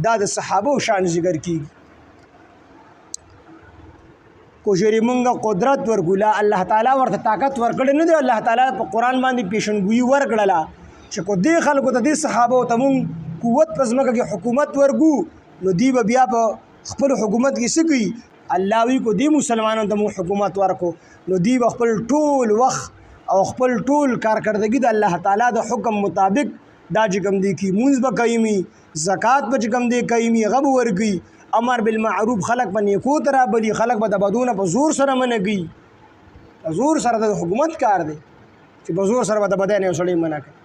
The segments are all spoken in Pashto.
دا د صحابو شان ذکر کیږي کوشري مونږه قدرت ورګولا الله تعالی ورته طاقت ورکړي نه دی الله تعالی په قران باندې پیشنګوئی ورکړله چې کو دې خلکو ته دې صحابو ته مونږ قوت پزماکه کې حکومت ورګو نو دی بیا په خپل حکومت کې سګي الله وی کو دې مسلمانانو ته مونږ حکومت ورکو نو دی خپل ټول وخت او خپل ټول کارکردګي د الله تعالی د حکم مطابق دا چې کوم دی کی مونږ به کوي زکات به کوم دی کوي غو ورګي امر بالمعروف خلق په نیکو ترا بلی خلق به د بدونه په زور سره منګي زور سره د حکومت کار دی چې په زور سره د بدن یو سړی منع کوي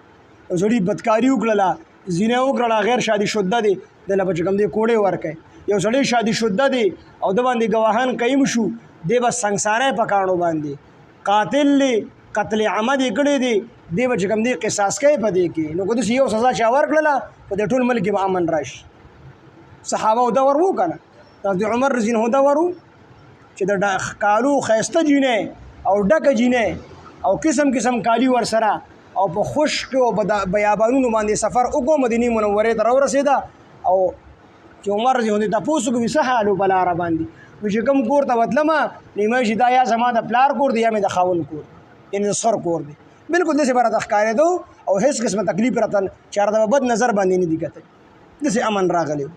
یو سړی بدکاری وکړه زینه وکړه غیر شادي شوده دی د لبه کوم دی کوړې ورکه یو سړی شادي شوده دی او د باندې گواهان قیم شو دی بس سنگساره پکانو باندې قاتل لی قتل عمد کړي دی دی به کوم دی قصاص کوي په دې کې نو کو د یو سزا چا ورکړه په د ټول ملک به امن راشي صحابه دا ورو کنه د عمر رضی الله دا ورو چې د کالو خيسته جینه او ډکه جینه او قسم قسم کالی ور سره او په خشک او بیابانونو باندې سفر وکړو مدینه منوره ته ورسېدا او چې عمر رضی الله تاسو کو وسحالو بلاره باندې چې کوم کور ته وتلما نیمه شي دا یا زما د پلار کور دی یا مې د خاون کور ان سر کور دی بالکل دسه برات ښکارې دو او هیڅ قسمه تکلیف راتل چار د بد نظر باندې نه دی کته دسه امن راغلی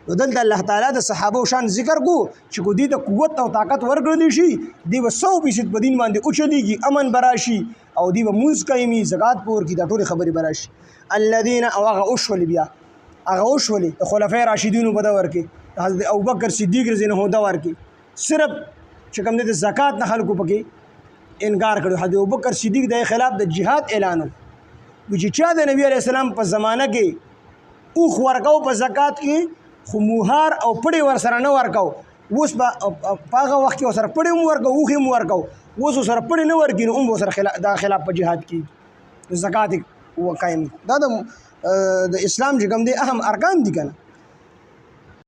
دلته الله تعالی د صحابه شان ذکر کو چې کو دي د قوت او طاقت ورکړل شي دی 100% په دین باندې اوچلېږي امن براشي او دی موږ کوي زکات پور کی د ټول خبري براشي الذين اوغه اوشول بیا هغه اوشول خلفای راشدین په دور کې حضرت ابوبکر صدیق رضی الله عنه دور کې صرف چې کوم د زکات نه خلکو پکې انکار کړو حضرت ابوبکر صدیق د خلاف د جهاد اعلان وکړ چې چا د نبی عليه السلام په زمانہ کې او ورکاو په زکات کې خو موهار او پړی ور سره نه ورکاو اوس په هغه وخت کې سره پړی مو ورکاو او خې مو ورکاو اوس سره پړی نه ورګین هم سره خلاف په جهاد کې زکات وقایم دا د اسلام چې کوم دي اهم ارکان دي کنه